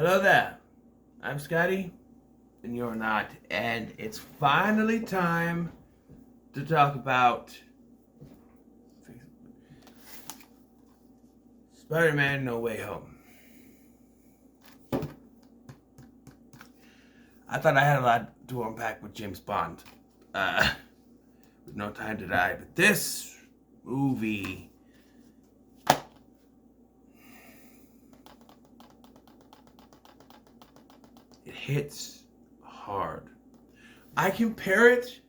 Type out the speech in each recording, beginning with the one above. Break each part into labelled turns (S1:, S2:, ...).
S1: Hello there. I'm Scotty, and you're not. And it's finally time to talk about Spider-Man No Way Home. I thought I had a lot to unpack with James Bond, with No Time to Die, but this movie, it hits hard. I compare it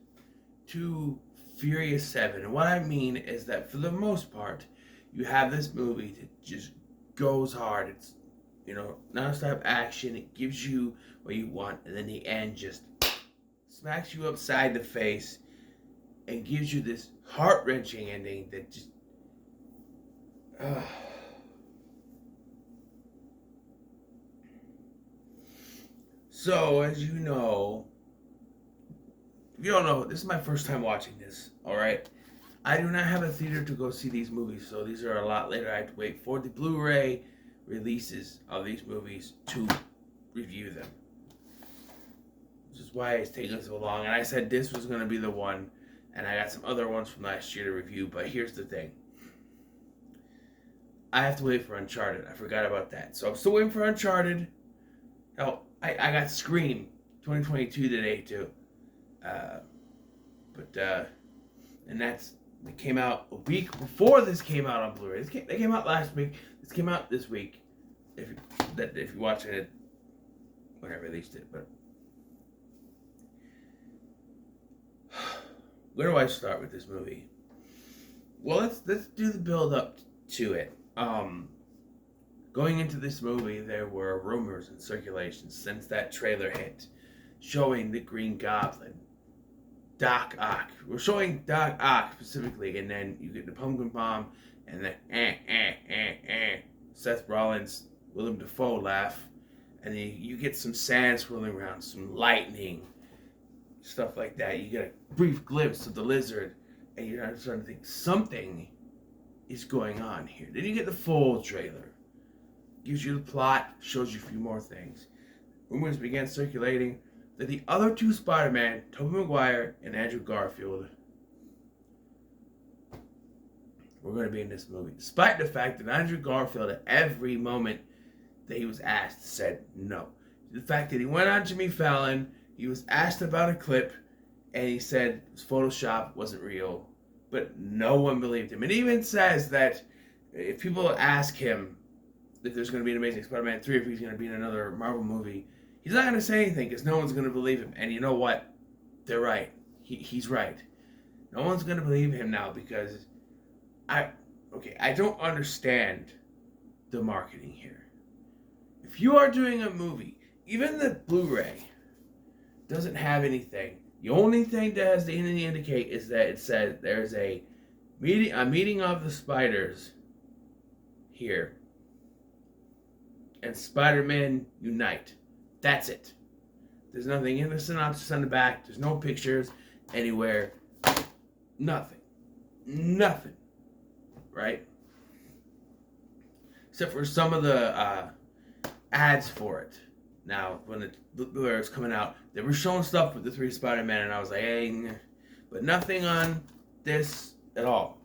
S1: to Furious 7. And what I mean is that for the most part, you have this movie that just goes hard. It's, non-stop action. It gives you what you want. And then the end just smacks you upside the face and gives you this heart-wrenching ending that just... So, as you know, if you don't know, this is my first time watching this, alright? I do not have a theater to go see these movies, so these are a lot later. I have to wait for the Blu-ray releases of these movies to review them. Which is why it's taking so long. And I said this was going to be the one, and I got some other ones from last year to review, but here's the thing. I have to wait for Uncharted. I forgot about that. So I'm still waiting for Uncharted. Hell, I got Scream 2022 today, too. And it came out a week before this came out on Blu-ray. They came out last week. This came out this week. If you're watching it when I released it, but where do I start with this movie? Well, let's do the build up to it. Going into this movie, there were rumors in circulation since that trailer hit, showing the Green Goblin, Doc Ock. We're showing Doc Ock specifically, and then you get the Pumpkin Bomb, and then Seth Rollins, Willem Dafoe laugh, and then you get some sand swirling around, some lightning, stuff like that. You get a brief glimpse of the lizard, and you're starting to think something is going on here. Then you get the full trailer. Gives you the plot, shows you a few more things. Rumors began circulating that the other two Spider-Man, Tobey Maguire and Andrew Garfield, were going to be in this movie. Despite the fact that Andrew Garfield, at every moment that he was asked, said no. The fact that he went on Jimmy Fallon, he was asked about a clip, and he said it was Photoshop, wasn't real. But no one believed him. It even says that if people ask him if there's going to be an Amazing Spider-Man 3, if he's going to be in another Marvel movie, he's not going to say anything because no one's going to believe him. And you know what? They're right. He's right. No one's going to believe him now because I don't understand the marketing here. If you are doing a movie, even the Blu-ray doesn't have anything. The only thing that has anything to indicate is that it says there's a meeting of the spiders here. And Spider-Man unite. That's it. There's nothing in the synopsis on the back. There's no pictures anywhere. Nothing. Right? Except for some of the ads for it. Now, when the Blu-ray was coming out, they were showing stuff with the three Spider-Man, and I was like, hey, but nothing on this at all.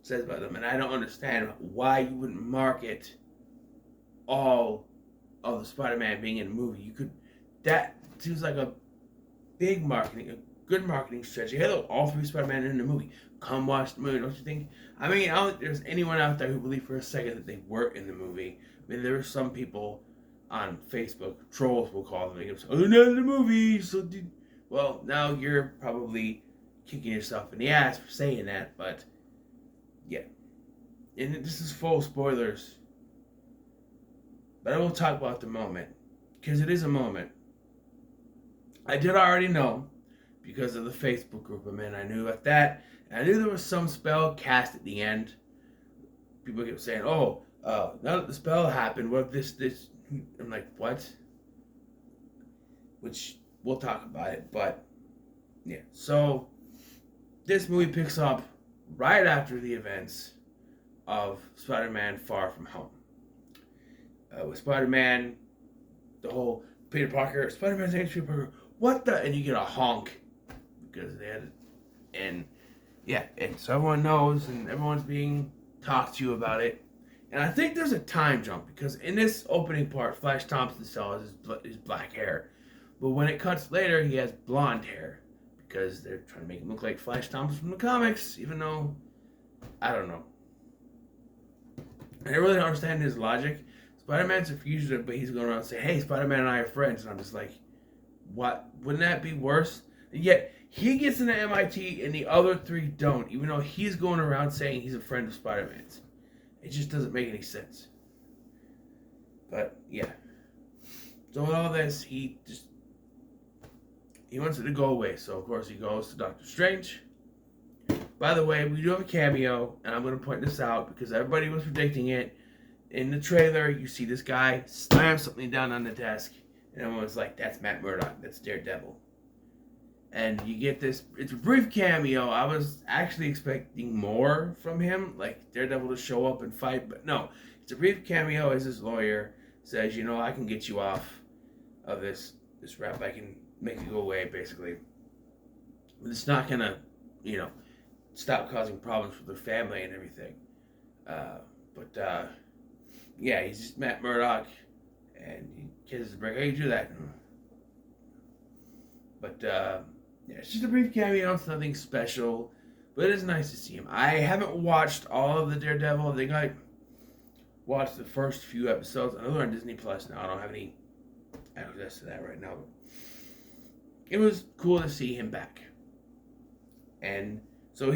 S1: Says about them, and I don't understand why you wouldn't market all of the Spider-Man being in the movie. That seems like a good marketing strategy. Hey, look, all three Spider-Man in the movie. Come watch the movie, don't you think? I mean, I don't think there's anyone out there who believed for a second that they were in the movie. I mean, there were some people on Facebook, trolls we'll call them, say, oh, they're not in the movie, well, now you're probably kicking yourself in the ass for saying that, but yeah. And this is full spoilers. But I will talk about the moment. Because it is a moment. I did already know. Because of the Facebook group I'm in. I knew at that. And I knew there was some spell cast at the end. People kept saying, now that the spell happened, what if this... I'm like, what? Which, we'll talk about it. But, yeah. So, this movie picks up right after the events of Spider-Man Far From Home. With Spider-Man, the whole Peter Parker, Spider-Man's name is Peter Parker, what the? And you get a honk because they had it. And yeah, and so everyone knows and everyone's being talked to about it. And I think there's a time jump because in this opening part, Flash Thompson still has his black hair. But when it cuts later, he has blonde hair because they're trying to make him look like Flash Thompson from the comics, even though, I don't know. I really don't understand his logic. Spider-Man's a fugitive, but he's going around and saying, hey, Spider-Man and I are friends. And I'm just like, what? Wouldn't that be worse? And yet, he gets into MIT and the other three don't, even though he's going around saying he's a friend of Spider-Man's. It just doesn't make any sense. But, yeah. So with all this, he wants it to go away. So, of course, he goes to Doctor Strange. By the way, we do have a cameo, and I'm going to point this out because everybody was predicting it. In the trailer, you see this guy slam something down on the desk, and everyone's like, that's Matt Murdock, that's Daredevil. And you get this, it's a brief cameo. I was actually expecting more from him, like Daredevil to show up and fight, but no. It's a brief cameo as his lawyer says, you know, I can get you off of this rap. I can make it go away, basically. But it's not going to, you know, stop causing problems with their family and everything. Yeah, he's just Matt Murdock, and he kisses the break. How you do that? But, yeah, it's just a brief cameo. It's nothing special, but it is nice to see him. I haven't watched all of the Daredevil. I think I watched the first few episodes. I know they're on Disney Plus now. I don't have any access to that right now. But it was cool to see him back. And so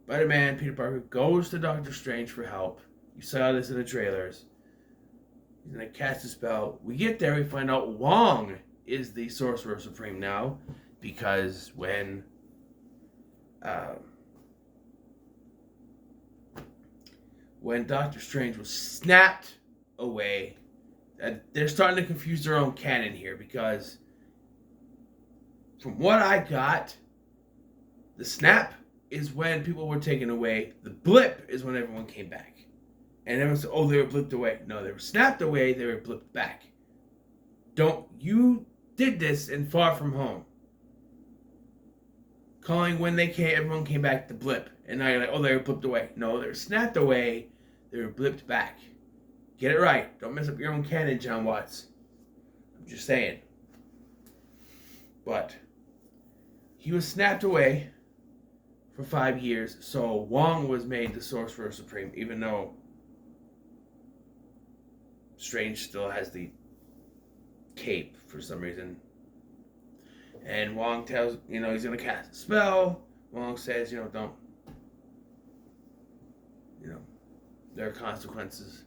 S1: Spider-Man, Peter Parker, goes to Doctor Strange for help. You saw this in the trailers. He's going to cast a spell. We get there, we find out Wong is the Sorcerer Supreme now. Because when Doctor Strange was snapped away, they're starting to confuse their own canon here. Because from what I got, the snap is when people were taken away. The blip is when everyone came back. And everyone said, oh, they were blipped away. No, they were snapped away, they were blipped back. You did this in Far From Home. Calling when everyone came back the blip. And now you're like, oh, they were blipped away. No, they were snapped away, they were blipped back. Get it right. Don't mess up your own canon, John Watts. I'm just saying. But he was snapped away for 5 years, so Wong was made the Sorcerer Supreme, even though Strange still has the cape for some reason. And Wong tells, he's going to cast a spell. Wong says, don't. There are consequences.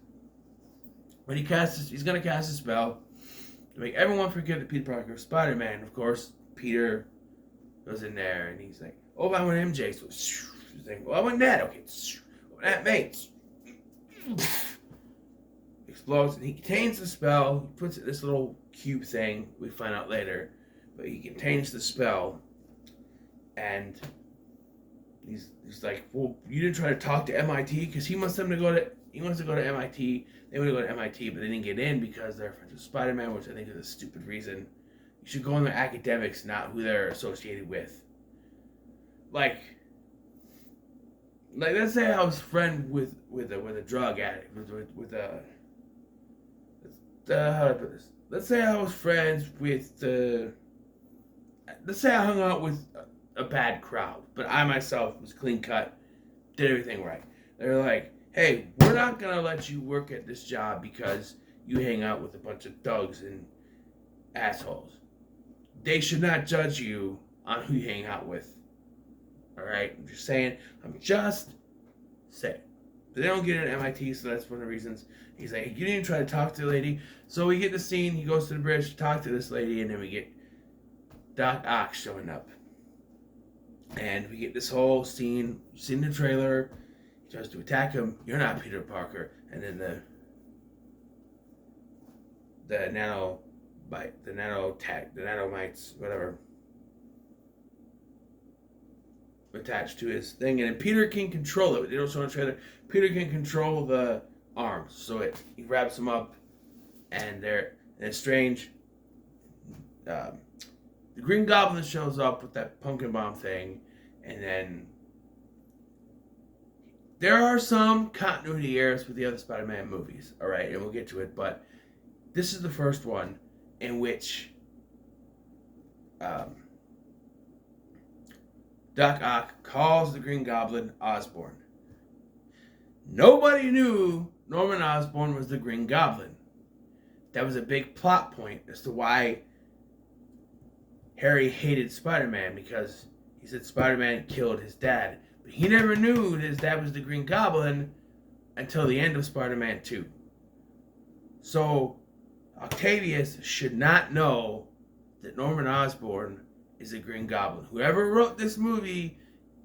S1: When he's going to cast a spell to make everyone forget that Peter Parker is Spider-Man. Of course, Peter goes in there and he's like, oh, I want MJ. So he's like, well, I want that. Okay. That mates. Explodes, and he contains the spell. He puts it in this little cube thing. We find out later, but he contains the spell, and he's like, well, you didn't try to talk to MIT because he wants to go to MIT. They want to go to MIT, but they didn't get in because they're friends with Spider-Man, which I think is a stupid reason. You should go on their academics, not who they're associated with. Like let's say I was friend with a drug addict, how do I put this? Let's say I was friends with let's say I hung out with a bad crowd, but I myself was clean cut, did everything right. They're like, hey, we're not gonna let you work at this job because you hang out with a bunch of thugs and assholes. They should not judge you on who you hang out with. Alright? I'm just saying. But they don't get in at MIT, so that's one of the reasons. He's like, you didn't even try to talk to the lady. So we get the scene, he goes to the bridge to talk to this lady, and then we get Doc Ock showing up. And we get this whole scene, you've seen the trailer, he tries to attack him, you're not Peter Parker, and then the nanomites, whatever. attached to his thing, and then Peter can control it. They don't show in the trailer. Peter can control the arms, so he wraps them up, and it's strange. The Green Goblin shows up with that pumpkin bomb thing, and then there are some continuity errors with the other Spider-Man movies, all right, and we'll get to it, but this is the first one in which Doc Ock calls the Green Goblin Osborn. Nobody knew Norman Osborn was the Green Goblin. That was a big plot point as to why Harry hated Spider-Man, because he said Spider-Man killed his dad. But he never knew that his dad was the Green Goblin until the end of Spider-Man 2. So Octavius should not know that Norman Osborn is a Green Goblin. Whoever wrote this movie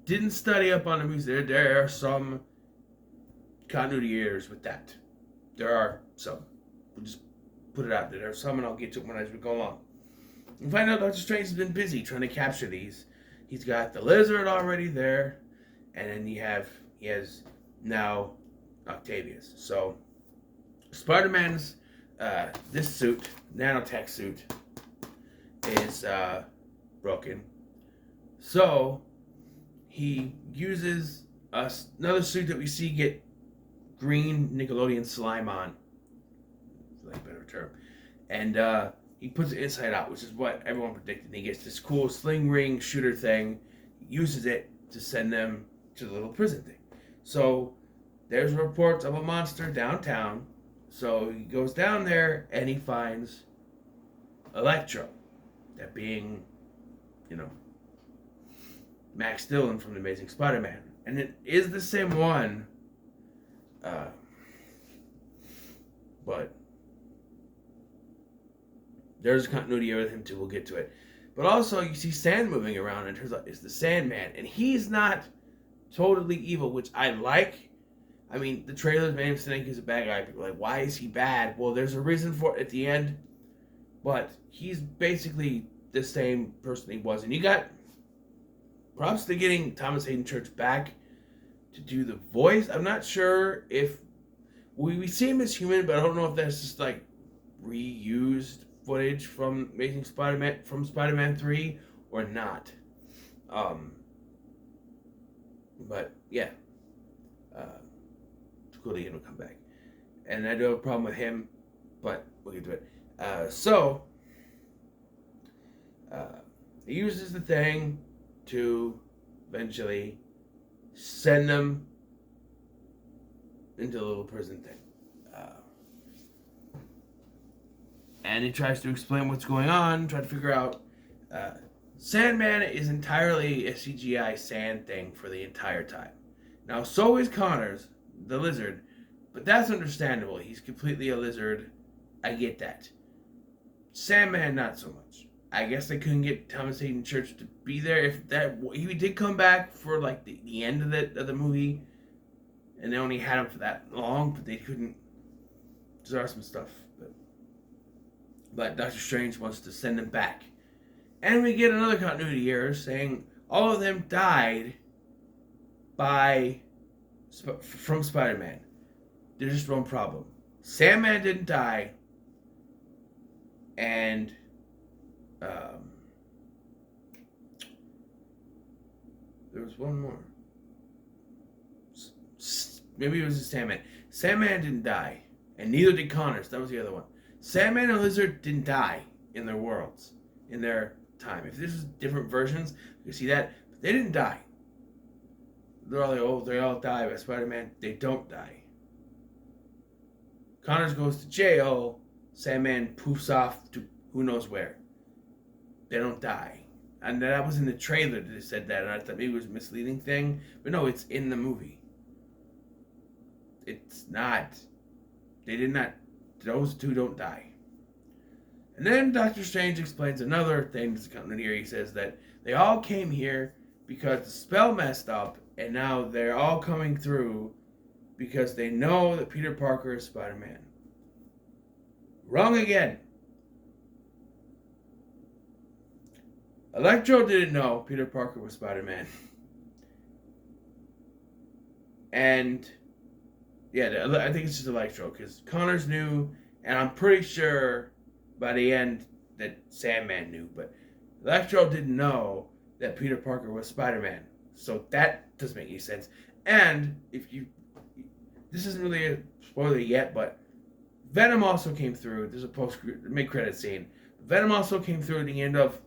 S1: didn't study up on the movies. There are some continuity errors with that. There are some. We'll just put it out there. There are some, and I'll get to them as we go along. You find out Doctor Strange has been busy trying to capture these. He's got the lizard already there, and then he has now Octavius. So Spider-Man's this suit, nanotech suit, is broken. So he uses another suit that we see get green Nickelodeon slime on, for lack of a better term, and he puts it inside out, which is what everyone predicted. And he gets this cool sling ring shooter thing, uses it to send them to the little prison thing. So there's reports of a monster downtown. So he goes down there and he finds Electro, that being, Max Dillon from The Amazing Spider-Man. And it is the same one, but there's continuity with him too. We'll get to it. But also, you see sand moving around, and it turns out it's the Sandman. And he's not totally evil, which I like. I mean, the trailers made him think he's a bad guy. People are like, why is he bad? Well, there's a reason for it at the end. But he's basically the same person he was. And you got props to getting Thomas Hayden Church back to do the voice. I'm not sure if we see him as human, but I don't know if that's just like reused footage from Amazing Spider-Man, from Spider-Man 3 or not. But yeah, it's cool to get him to come back. And I do have a problem with him, but we'll get to it. He uses the thing to eventually send them into the little prison thing. And he tries to explain what's going on, try to figure out. Sandman is entirely a CGI sand thing for the entire time. Now, so is Connors, the lizard, but that's understandable. He's completely a lizard. I get that. Sandman, not so much. I guess they couldn't get Thomas Hayden Church to be there. If that he did come back for like the end of the movie, and they only had him for that long, but they couldn't. There are some stuff, but Doctor Strange wants to send them back, and we get another continuity error saying all of them died from Spider-Man. There's just one problem: Sandman didn't die, and there was one more. Maybe it was the Sandman. Sandman didn't die, and neither did Connors. That was the other one. Sandman and Lizard didn't die in their worlds, in their time. If this was different versions, you see that. But they didn't die. They're all like, oh, they all die by Spider-Man. They don't die. Connors goes to jail. Sandman poofs off to who knows where. They don't die. And that was in the trailer that they said that, and I thought maybe it was a misleading thing. But no, it's in the movie. It's not. They did not. Those two don't die. And then Doctor Strange explains another thing that's coming here. He says that they all came here because the spell messed up, and now they're all coming through because they know that Peter Parker is Spider-Man. Wrong again. Electro didn't know Peter Parker was Spider-Man. And yeah, I think it's just Electro because Connors knew, and I'm pretty sure by the end that Sandman knew, but Electro didn't know that Peter Parker was Spider-Man. So that doesn't make any sense. And if you, this isn't really a spoiler yet, but Venom also came through. There's a mid-credit scene. Venom also came through at the end of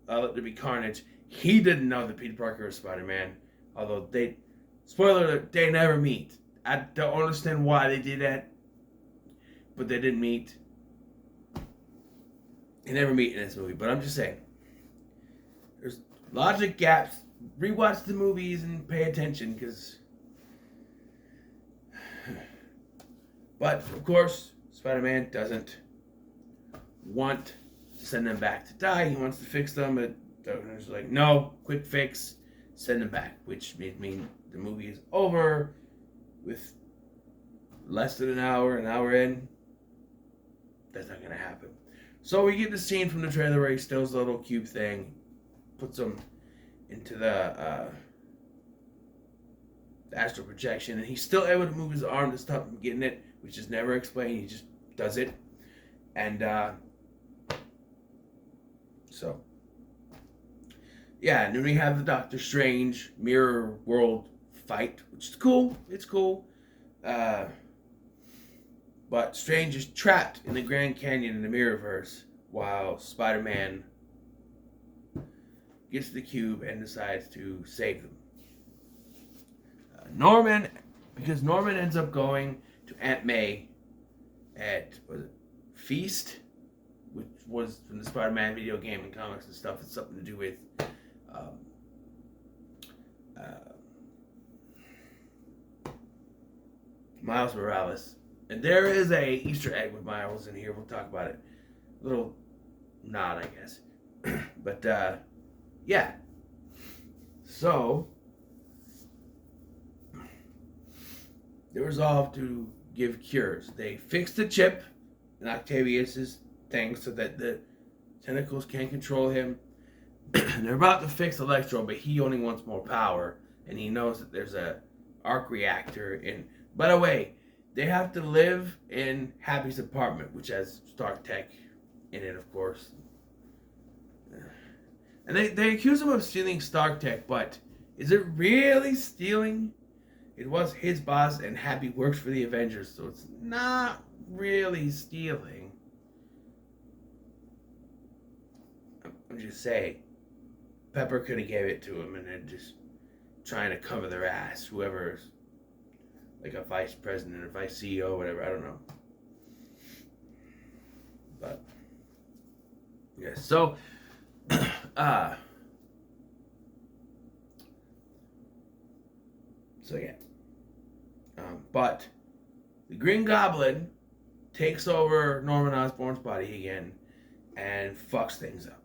S1: Let There Be Carnage. He didn't know that Peter Parker was Spider-Man, although spoiler alert, they never meet. I don't understand why they did that, but they didn't meet. They never meet in this movie, but I'm just saying. There's logic gaps. Rewatch the movies and pay attention, because... But, of course, Spider-Man doesn't want to send them back to die. He wants to fix them, but Doctor's like, no, quick fix, send them back, which means the movie is over with less than an hour in. That's not going to happen. So we get the scene from the trailer where he steals the little cube thing, puts them into the astral projection, and he's still able to move his arm to stop him getting it, which is never explained. He just does it. And so yeah, and then we have the Doctor Strange Mirror World fight, which is cool. It's cool. But Strange is trapped in the Grand Canyon in the Mirrorverse while Spider-Man gets the cube and decides to save them. Because Norman ends up going to Aunt May at Feast, which was from the Spider-Man video game and comics and stuff. It's something to do with Miles Morales. And there is a Easter egg with Miles in here. We'll talk about it. A little nod, I guess. But, yeah. So, they resolve to give cures. They fix the chip in Octavius's thing so that the tentacles can't control him. And they're about to fix Electro, but he only wants more power. And he knows that there's a arc reactor in... By the way, they have to live in Happy's apartment, which has Stark Tech in it, of course. And they accuse him of stealing Stark Tech, but is it really stealing? It was his boss, and Happy works for the Avengers, so it's not really stealing. I'm just saying, Pepper could have gave it to him, and they're just trying to cover their ass, whoever's like a vice president or vice CEO, whatever, I don't know. But yeah, so yeah. But the Green Goblin takes over Norman Osborn's body again and fucks things up.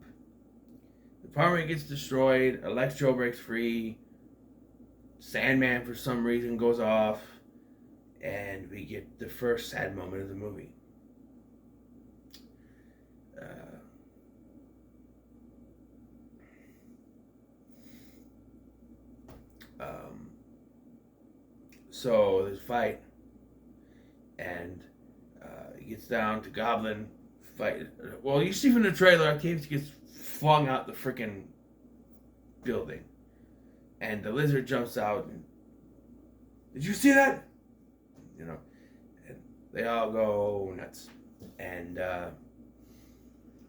S1: The apartment gets destroyed, Electro breaks free, Sandman for some reason goes off, and we get the first sad moment of the movie. So there's a fight, and it gets down to Goblin fight. Well, you see from the trailer, Octavius gets flung out the freaking building, and the lizard jumps out. And, did you see that? You know, and they all go nuts. And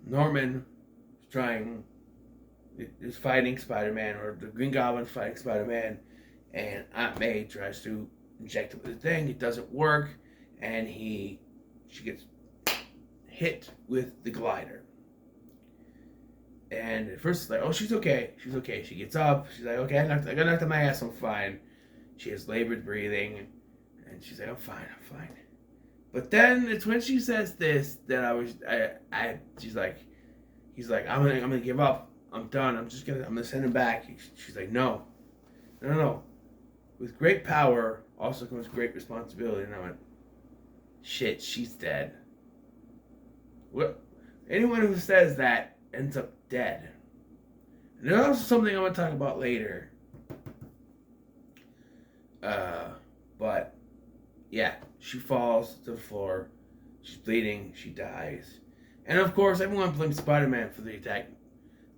S1: Norman is fighting Spider-Man, or the Green Goblin fighting Spider-Man, and Aunt May tries to inject it with the thing. It doesn't work, and she gets hit with the glider. And at first it's like, oh, she's okay. She gets up. She's like, okay, I got knocked on my ass. I'm fine. She has labored breathing, and she's like, I'm fine. But then it's when she says this that he's like, I'm gonna give up. I'm done. I'm gonna send him back. She's like, no. With great power also comes great responsibility. And I went, shit, she's dead. What? Anyone who says that ends up dead. And there's also something I'm gonna talk about later. But yeah, she falls to the floor. She's bleeding. She dies. And of course, everyone blames Spider-Man for the attack.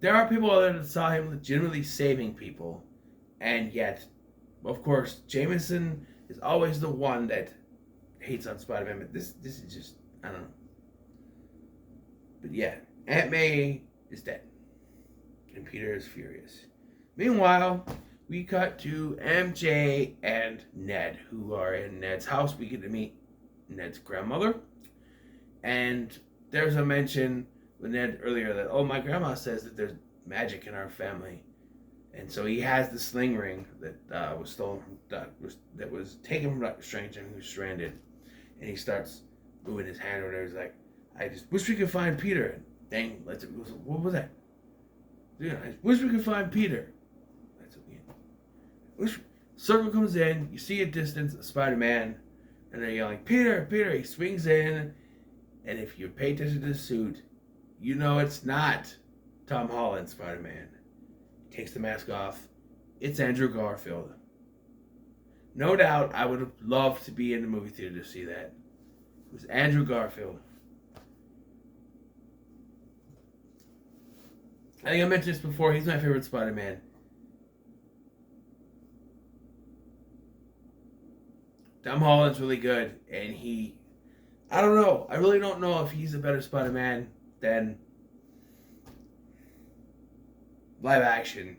S1: There are people out there that saw him legitimately saving people. And yet, of course, Jameson is always the one that hates on Spider-Man. But this is just, I don't know. But yeah, Aunt May is dead. And Peter is furious. Meanwhile, we cut to MJ and Ned, who are in Ned's house. We get to meet Ned's grandmother. And there's a mention with Ned earlier that, oh, my grandma says that there's magic in our family. And so he has the sling ring that was stolen from that was taken from Dr. Strange and who's stranded. And he starts moving his hand over there. He's like, I just wish we could find Peter. And dang, what was that? Yeah, I wish we could find Peter. That's what Circle comes in, you see a distance of Spider-Man, and they're yelling, Peter, Peter. He swings in, and if you pay attention to the suit, you know it's not Tom Holland Spider-Man. He takes the mask off. It's Andrew Garfield. No doubt I would have loved to be in the movie theater to see that. It was Andrew Garfield. I think I mentioned this before. He's my favorite Spider-Man. Tom Holland's really good, and I don't know. I really don't know if he's a better Spider-Man than live action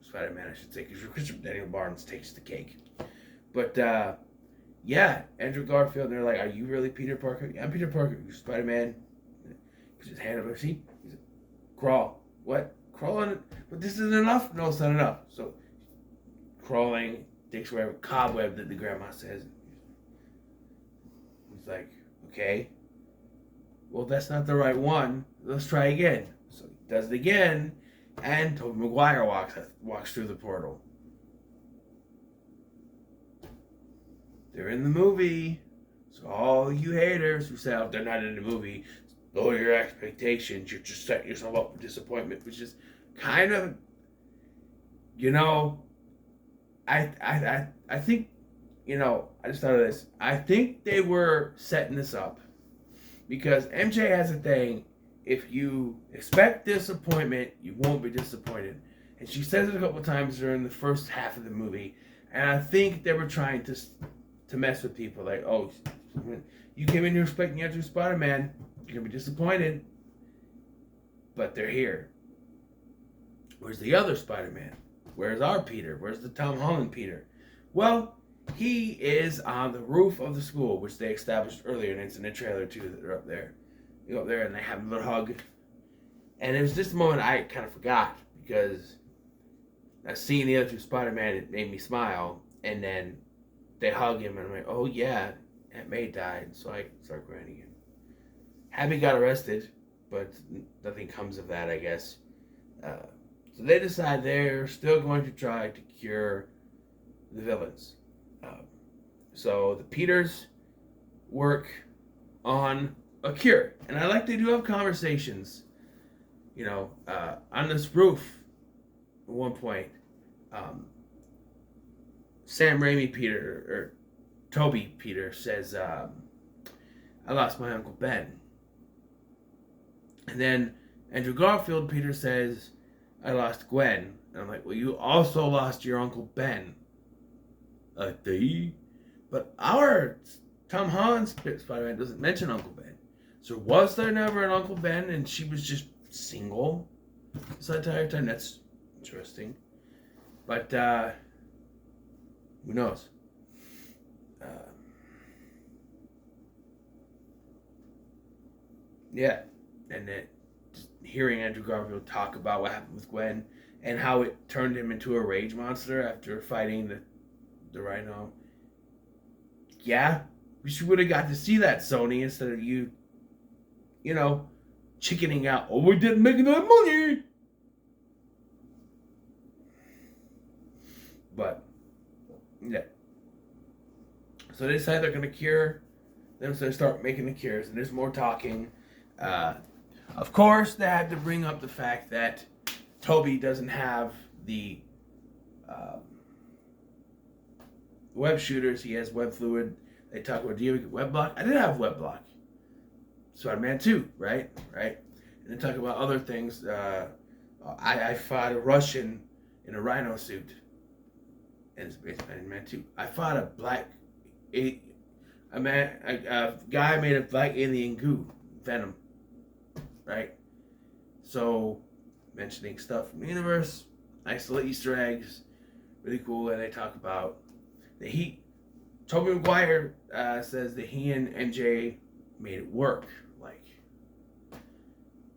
S1: Spider-Man, I should say, because Christopher Daniel Barnes takes the cake. But, yeah, Andrew Garfield, and they're like, are you really Peter Parker? Yeah, I'm Peter Parker. You're Spider-Man. Puts his hand over his seat. He's like, crawl. What? Crawl on it? But this isn't enough? No, it's not enough. So, crawling, takes whatever cobweb that the grandma says. He's like, okay. Well, that's not the right one. Let's try again. So he does it again, and Tobey Maguire walks through the portal. They're in the movie. So all you haters who say, oh, they're not in the movie, lower your expectations. You're just setting yourself up for disappointment, which is kind of, I think, I just thought of this. I think they were setting this up because MJ has a thing. If you expect disappointment, you won't be disappointed. And she says it a couple times during the first half of the movie. And I think they were trying to mess with people. Like, oh, you came in here expecting Andrew Spider-Man. You're going to be disappointed. But they're here. Where's the other Spider-Man? Where's our Peter? Where's the Tom Holland Peter? Well, he is on the roof of the school, which they established earlier, and it's in the trailer too that they're up there. They go up there and they have a little hug. And it was just a moment I kind of forgot because I seeing the other two Spider-Man, it made me smile. And then they hug him, and I'm like, oh yeah, Aunt May died, so I start crying again. Happy got arrested, but nothing comes of that, I guess. So they decide they're still going to try to cure the villains. So the Peters work on a cure. And I like they do have conversations, on this roof at one point. Sam Raimi Peter, or Toby Peter says, I lost my Uncle Ben. And then Andrew Garfield Peter says, I lost Gwen. And I'm like, well, you also lost your Uncle Ben. But our Tom Holland's Spider-Man doesn't mention Uncle Ben. So was there never an Uncle Ben and she was just single this entire time? That's interesting. But, who knows? Yeah. And then just hearing Andrew Garfield talk about what happened with Gwen and how it turned him into a rage monster after fighting the Rhino. Yeah, we would have got to see that, Sony, instead of you, chickening out. Oh, we didn't make enough money. But, yeah. So they decide they're going to cure them, so they start making the cures, and there's more talking. Of course, they had to bring up the fact that Toby doesn't have the web shooters. He has web fluid. They talk about, do you have web block? I did have web block. Spider-Man 2, right? Right? And they talk about other things. I fought a Russian in a rhino suit. And it's Spider-Man 2. I fought a guy made of black alien goo, Venom. Right? So, mentioning stuff from the universe, nice little Easter eggs, really cool. And they talk about Tobey Maguire says that he and MJ made it work. Like,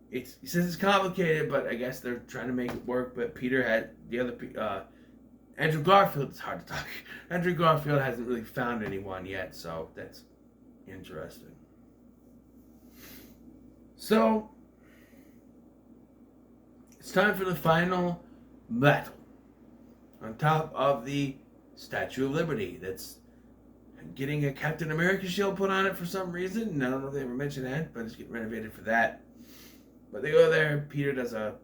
S1: he says it's complicated, but I guess they're trying to make it work. But Peter had Andrew Garfield. It's hard to talk. Andrew Garfield hasn't really found anyone yet, so that's interesting. So it's time for the final battle on top of the Statue of Liberty. That's getting a Captain America shield put on it for some reason. And I don't know if they ever mentioned that, but it's getting renovated for that. But they go there. Peter does a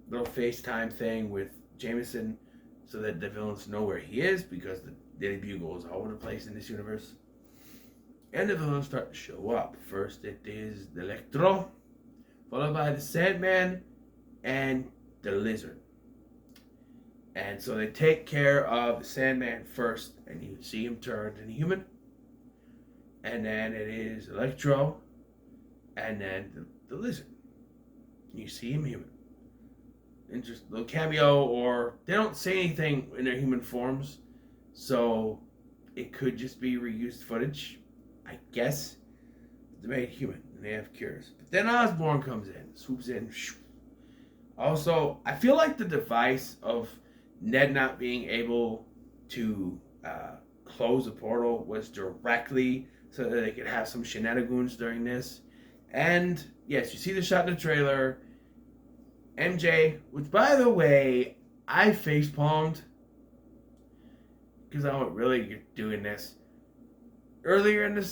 S1: little FaceTime thing with Jameson so that the villains know where he is, because the Daily Bugle is all over the place in this universe. And the villains start to show up. First it is the Electro, followed by the Sandman and the Lizard. And so they take care of the Sandman first, and you see him turned into human. And then it is Electro, and then the Lizard. You see him human. And just a little cameo, or they don't say anything in their human forms, so it could just be reused footage, I guess. They made human, and they have cures. But then Osborn comes in, swoops in. Also, I feel like the device of Ned not being able to close a portal was directly so that they could have some shenanigans during this. And yes, you see the shot in the trailer. MJ, which by the way, I facepalmed because I went, really, you're doing this. Earlier in the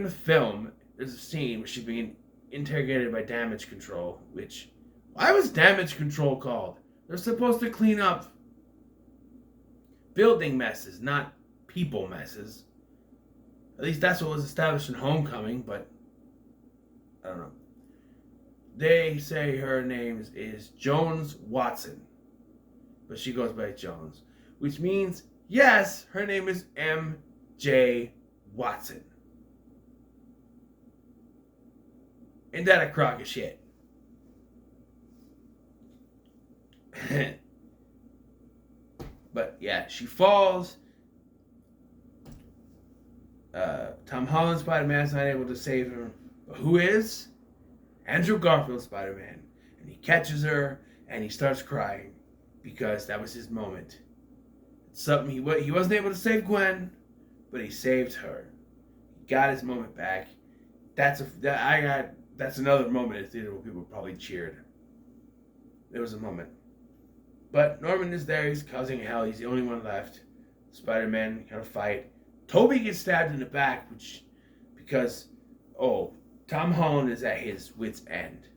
S1: film, there's a scene where she's being interrogated by Damage Control, which, why was Damage Control called? They're supposed to clean up building messes, not people messes. At least that's what was established in Homecoming, but I don't know. They say her name is Jones Watson, but she goes by Jones, which means, yes, her name is M.J. Watson. Ain't that a crock of shit? But yeah, she falls. Tom Holland Spider-Man's not able to save her. But who is? Andrew Garfield Spider-Man. And he catches her and he starts crying because that was his moment. It's something he wasn't able to save Gwen, but he saved her. He got his moment back. That's another moment in the theater where people probably cheered. There was a moment. But Norman is there, he's causing hell, he's the only one left. Spider-Man kind of fight. Toby gets stabbed in the back, because Tom Holland is at his wit's end.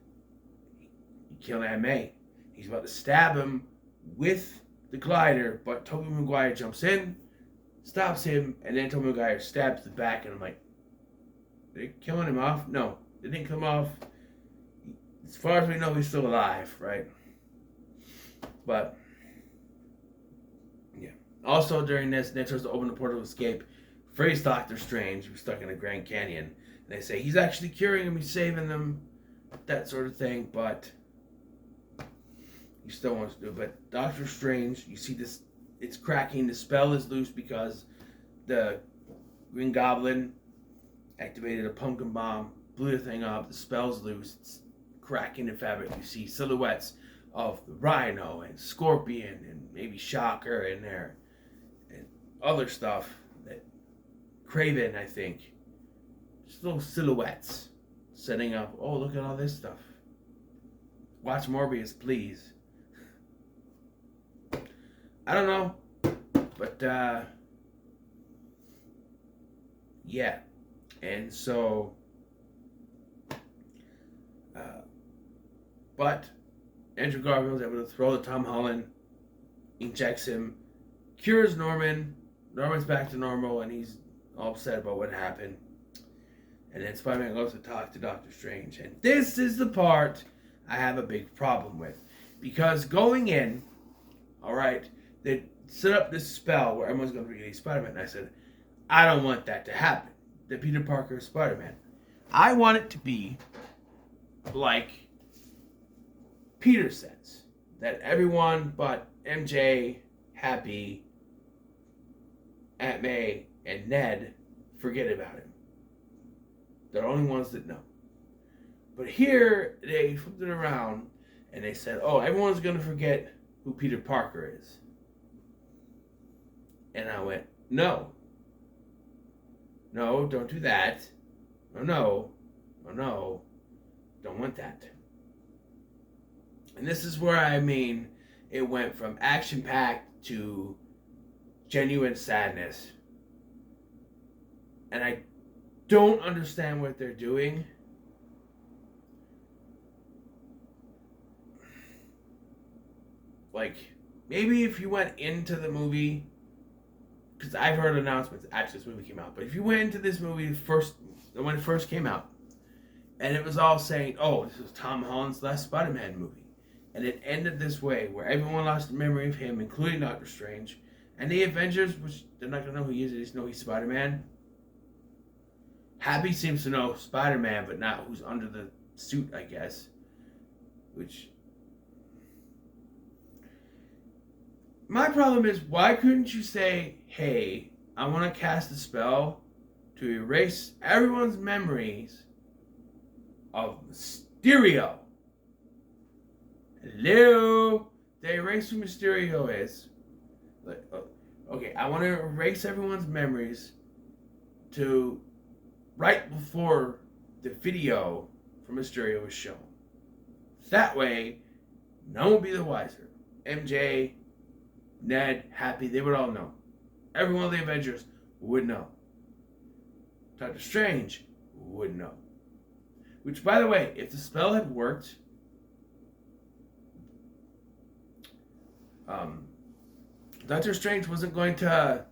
S1: He killed Aunt May. He's about to stab him with the glider, but Tobey Maguire jumps in, stops him, and then Tobey Maguire stabs the back, and I'm like, are they killing him off? No, they didn't kill him off. As far as we know, he's still alive, right? But yeah. Also during this, Ned tries to open the portal to escape. Frees Doctor Strange, who's stuck in the Grand Canyon. And they say he's actually curing him, he's saving them, that sort of thing, but he still wants to do it. But Doctor Strange, you see this, it's cracking, the spell is loose because the Green Goblin activated a pumpkin bomb, blew the thing up, the spell's loose, it's cracking the fabric. You see silhouettes of the Rhino and Scorpion and maybe Shocker in there and other stuff. That Kraven, I think. Just little silhouettes setting up. Oh, look at all this stuff. Watch Morbius, please. I don't know, but yeah. And so but Andrew Garfield is able to throw the Tom Holland, injects him, cures Norman, Norman's back to normal, and he's all upset about what happened. And then Spider-Man goes to talk to Doctor Strange. And this is the part I have a big problem with. Because going in, alright, they set up this spell where everyone's going to be Spider-Man. And I said, I don't want that to happen. The Peter Parker is Spider-Man. I want it to be like Peter says. That everyone but MJ, Happy, Aunt May, and Ned forget about him. They're the only ones that know. But here, they flipped it around and they said, oh, everyone's going to forget who Peter Parker is. And I went, no. No, don't do that. No. Don't want that. And this is where I mean it went from action-packed to genuine sadness. And I don't understand what they're doing. Like, maybe if you went into the movie, because I've heard announcements after this movie came out, but if you went into this movie when it first came out, and it was all saying, oh, this is Tom Holland's last Spider-Man movie, and it ended this way, where everyone lost the memory of him, including Doctor Strange, and the Avengers, which they're not going to know who he is, they just know he's Spider-Man. Happy seems to know Spider-Man, but not who's under the suit, I guess. Which... my problem is, why couldn't you say, hey, I want to cast a spell to erase everyone's memories of Mysterio? Hello? They erase who Mysterio is. Like, okay, I want to erase everyone's memories to right before the video for Mysterio was shown. That way, no one will be the wiser. MJ, Ned, Happy, they would all know. Every one of the Avengers would know. Doctor Strange would know. Which, by the way, if the spell had worked, Doctor Strange wasn't going to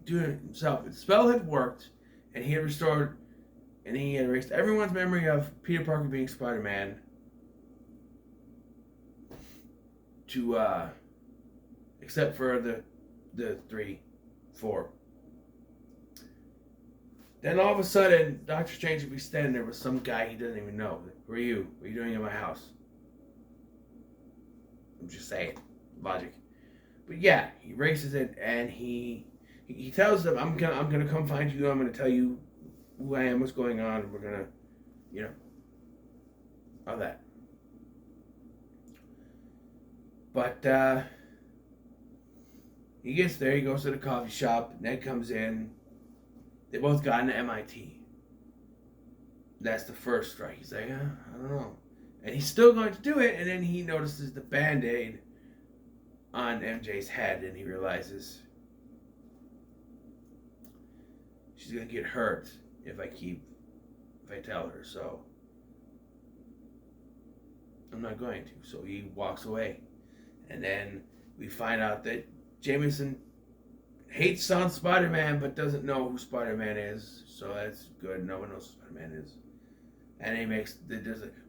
S1: do it himself. If the spell had worked, and he had restored, and he had erased everyone's memory of Peter Parker being Spider-Man to, except for the 3, 4. Then all of a sudden, Doctor Strange would be standing there with some guy he doesn't even know. Who are you? What are you doing in my house? I'm just saying. Logic. But yeah, he races it and he tells them, I'm gonna come find you, I'm gonna tell you who I am, what's going on, and we're gonna, all that. But he gets there, he goes to the coffee shop, Ned comes in. They both got into MIT. That's the first strike. He's like, I don't know. And he's still going to do it, and then he notices the Band-Aid on MJ's head, and he realizes she's going to get hurt if I tell her, so I'm not going to. So he walks away. And then we find out that Jameson hates on Spider-Man, but doesn't know who Spider-Man is. So that's good. No one knows who Spider-Man is. And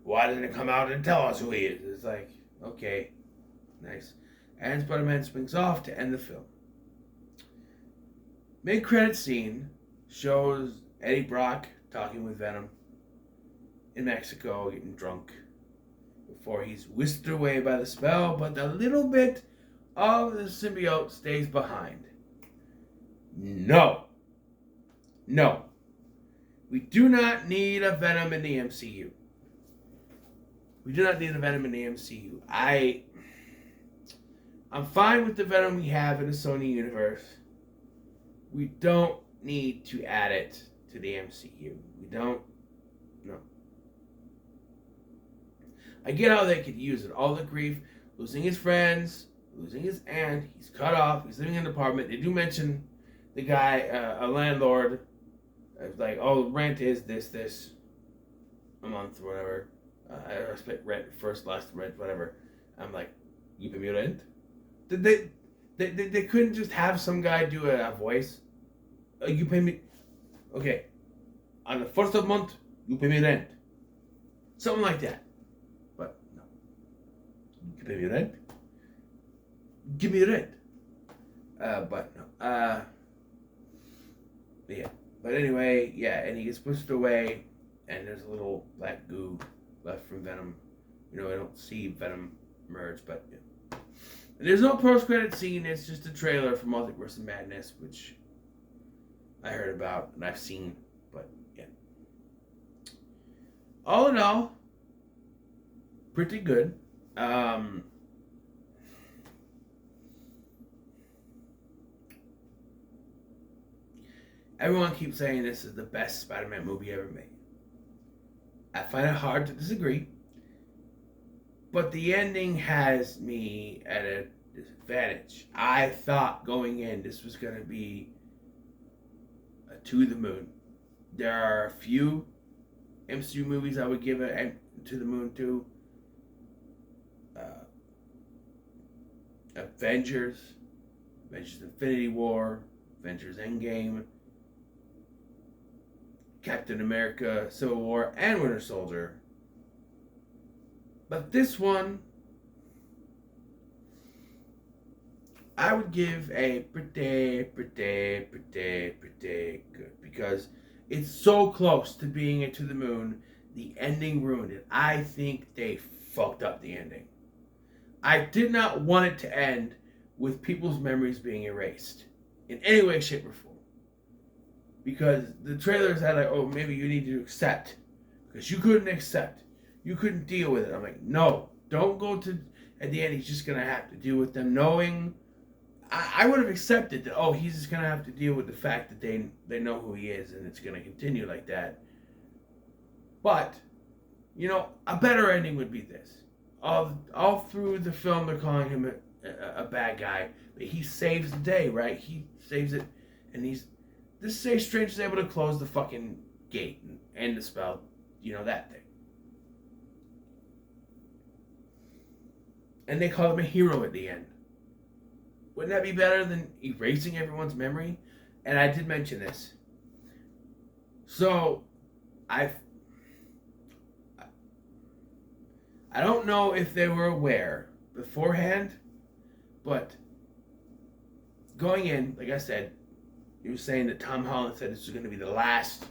S1: why doesn't it come out and tell us who he is? It's like, okay, nice. And Spider-Man swings off to end the film. Mid-credit scene shows Eddie Brock talking with Venom in Mexico, getting drunk, before he's whisked away by the spell, but a little bit of the symbiote stays behind. No. We do not need a Venom in the MCU. I'm fine with the Venom we have in the Sony universe. We don't need to add it to the MCU. We don't. No. I get how they could use it. All the grief, losing his friends, losing his aunt, he's cut off, he's living in an apartment. They do mention the guy, a landlord, like, oh, rent is this a month or whatever. I expect rent first, last rent, whatever. I'm like, you pay me rent? They couldn't just have some guy do a voice. You pay me, okay. On the first of the month, you pay me rent. Something like that. But no, you pay me rent. Give me rent. But no. Yeah. But anyway, yeah, and he gets pushed away, and there's a little black goo left from Venom. I don't see Venom merge, but yeah. And there's no post-credit scene. It's just a trailer for Multiverse of Madness, which I heard about and I've seen, but yeah. All in all, pretty good. Everyone keeps saying this is the best Spider-Man movie ever made. I find it hard to disagree, but the ending has me at a disadvantage. I thought going in this was going to be a to the moon. There are a few MCU movies I would give a to the moon to. Avengers Infinity War, Avengers Endgame, Captain America, Civil War, and Winter Soldier. But this one, I would give a pretty good, because it's so close to being a to the moon. The ending ruined it. I think they fucked up the ending. I did not want it to end with people's memories being erased in any way, shape, or form. Because the trailers had oh, maybe you need to accept. Because you couldn't accept. You couldn't deal with it. I'm like, no, don't go to, at the end, he's just going to have to deal with them knowing. I would have accepted that, oh, he's just going to have to deal with the fact that they know who he is and it's going to continue like that. But, a better ending would be this. All through the film, they're calling him a bad guy, but he saves the day, right? He saves it, and this say Strange is able to close the fucking gate and end the spell, that thing. And they call him a hero at the end. Wouldn't that be better than erasing everyone's memory? And I did mention this. So, I don't know if they were aware beforehand, but going in, like I said, he was saying that Tom Holland said this was going to be the last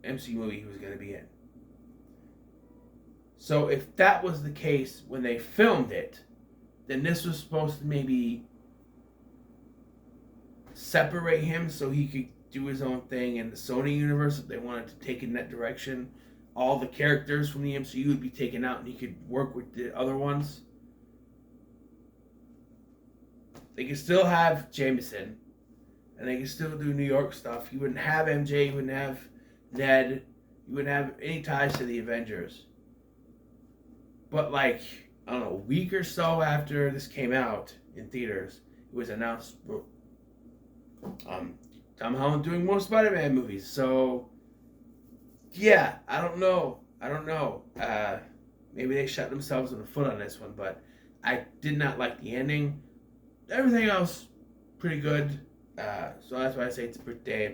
S1: MCU movie he was going to be in. So if that was the case when they filmed it, then this was supposed to maybe separate him so he could do his own thing in the Sony universe if they wanted to take it in that direction. All the characters from the MCU would be taken out and he could work with the other ones. They could still have Jameson, and they could still do New York stuff. You wouldn't have MJ, you wouldn't have Ned, you wouldn't have any ties to the Avengers. But I don't know, a week or so after this came out in theaters, it was announced Tom Holland doing more Spider-Man movies. So yeah, I don't know. Maybe they shot themselves in the foot on this one, but I did not like the ending. Everything else, pretty good. So that's why I say it's pretty.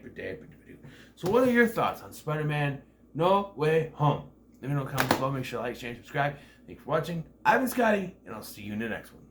S1: So what are your thoughts on Spider-Man No Way Home? Let me know in the comments below. Make sure to like, share, and subscribe. Thanks for watching. I've been Scotty, and I'll see you in the next one.